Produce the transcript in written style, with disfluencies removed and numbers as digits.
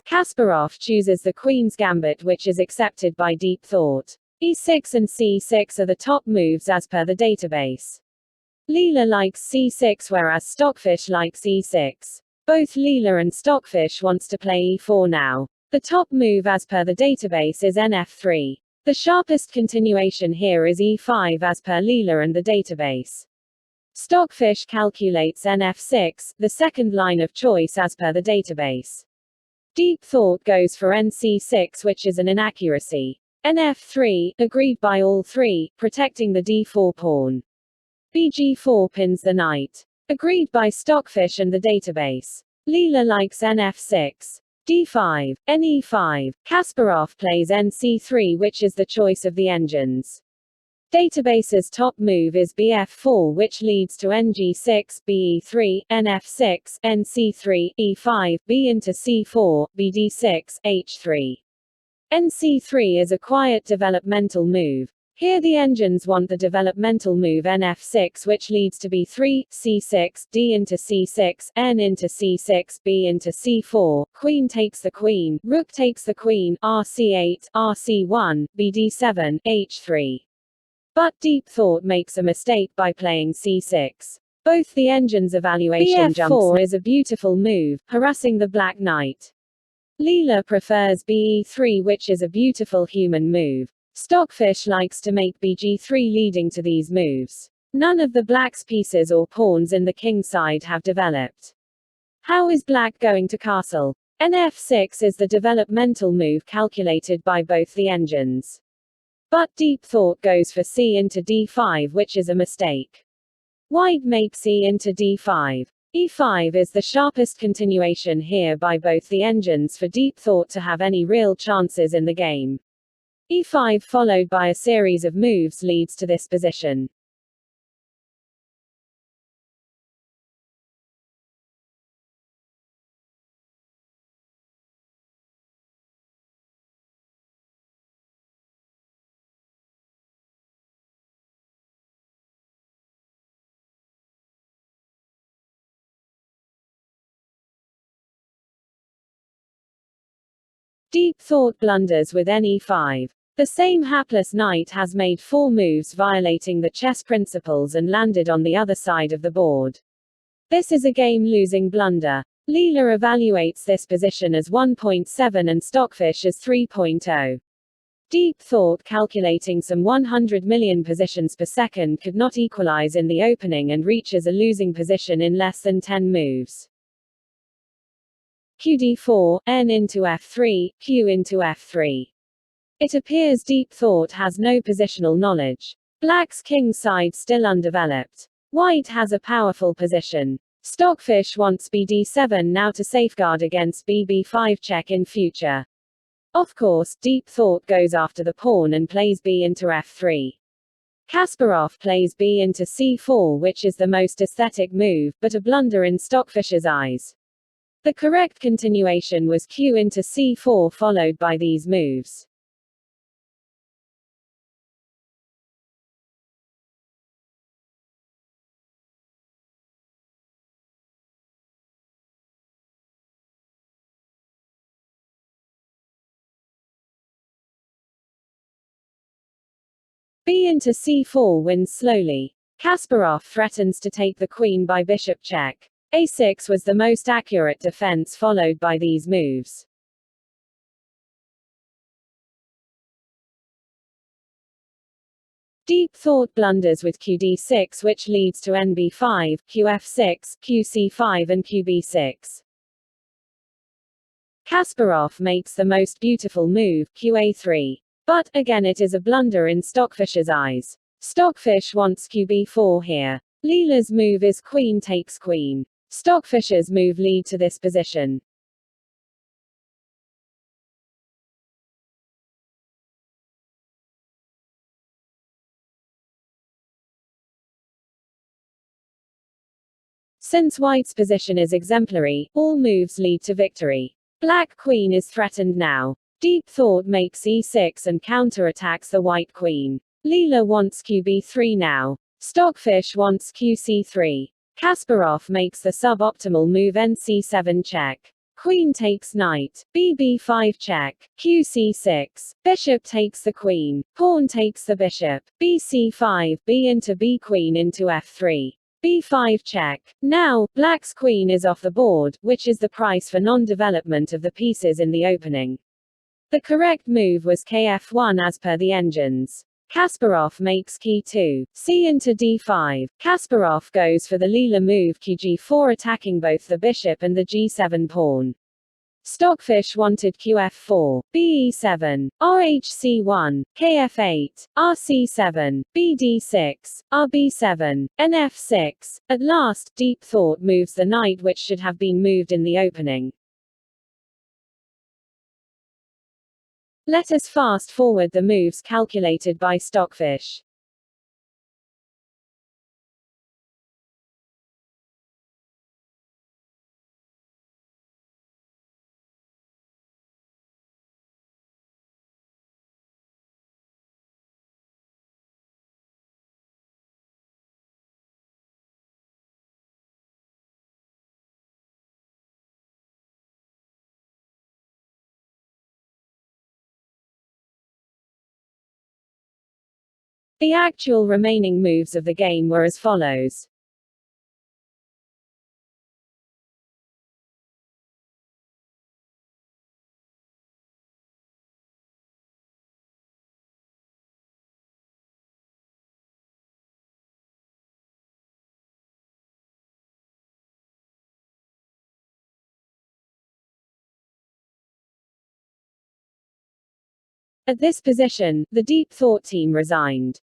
Kasparov chooses the queen's gambit, which is accepted by Deep Thought. e6 and c6 are the top moves as per the database. Leela likes c6 whereas Stockfish likes e6. Both Leela and Stockfish wants to play e4 now. The top move as per the database is nf3. The sharpest continuation here is e5 as per Leela and the database. Stockfish calculates nf6, the second line of choice as per the database. Deep Thought goes for nc6, which is an inaccuracy. nf3, agreed by all three, protecting the d4 pawn. bg4 pins the knight. Agreed by Stockfish and the database. Leela likes nf6. d5, ne5. Kasparov plays nc3, which is the choice of the engines. Database's top move is bf4, which leads to ng6, be3, nf6, nc3, e5, b into c4, bd6, h3. nc3 is a quiet developmental move. Here the engines want the developmental move nf6, which leads to b3, c6, d into c6, n into c6, b into c4, queen takes the queen, rook takes the queen, rc8, rc1, bd7, h3. But Deep Thought makes a mistake by playing c6. Both the engines' evaluation jumps is a beautiful move, harassing the black knight. Leela prefers be3, which is a beautiful human move. Stockfish likes to make bg3, leading to these moves. None of the black's pieces or pawns in the king side have developed. How is black going to castle? nf6 is the developmental move calculated by both the engines. But Deep Thought goes for c into d5, which is a mistake. White makes e into d5. e5 is the sharpest continuation here by both the engines for Deep Thought to have any real chances in the game. e5 followed by a series of moves leads to this position. Deep Thought blunders with ne5. The same hapless knight has made 4 moves violating the chess principles and landed on the other side of the board. This is a game-losing blunder. Leela evaluates this position as 1.7 and Stockfish as 3.0. Deep Thought, calculating some 100 million positions per second, could not equalize in the opening and reaches a losing position in less than 10 moves. qd4, n into f3, q into f3. It appears Deep Thought has no positional knowledge. Black's king side still undeveloped. White has a powerful position. Stockfish wants bd7 now to safeguard against bb5 check in future. Of course, Deep Thought goes after the pawn and plays b into f3. Kasparov plays b into c4, which is the most aesthetic move, but a blunder in Stockfish's eyes. The correct continuation was q into c4 followed by these moves. b into c4 wins slowly. Kasparov threatens to take the queen by bishop check. a6 was the most accurate defense followed by these moves. Deep Thought blunders with qd6, which leads to nb5, qf6, qc5 and qb6. Kasparov makes the most beautiful move, qa3. But, again, it is a blunder in Stockfish's eyes. Stockfish wants qb4 here. Leela's move is queen takes queen. Stockfish's move lead to this position. Since White's position is exemplary, all moves lead to victory. Black queen is threatened now. Deep Thought makes e6 and counter-attacks the white queen. Leela wants qb3 now. Stockfish wants qc3. Kasparov makes the suboptimal move nc7 check. Queen takes knight, b5 check, qc6, bishop takes the queen, pawn takes the bishop, bc5, b into b, queen into f3. b5 check. Now, black's queen is off the board, which is the price for non-development of the pieces in the opening. The correct move was kf1 as per the engines. Kasparov makes key2, c into d5. Kasparov goes for the Leela move qg4, attacking both the bishop and the g7 pawn. Stockfish wanted qf4, be7, rhc1, kf8, rc7, bd6, rb7, nf6. At last, Deep Thought moves the knight, which should have been moved in the opening. Let us fast forward the moves calculated by Stockfish. The actual remaining moves of the game were as follows. At this position, the Deep Thought team resigned.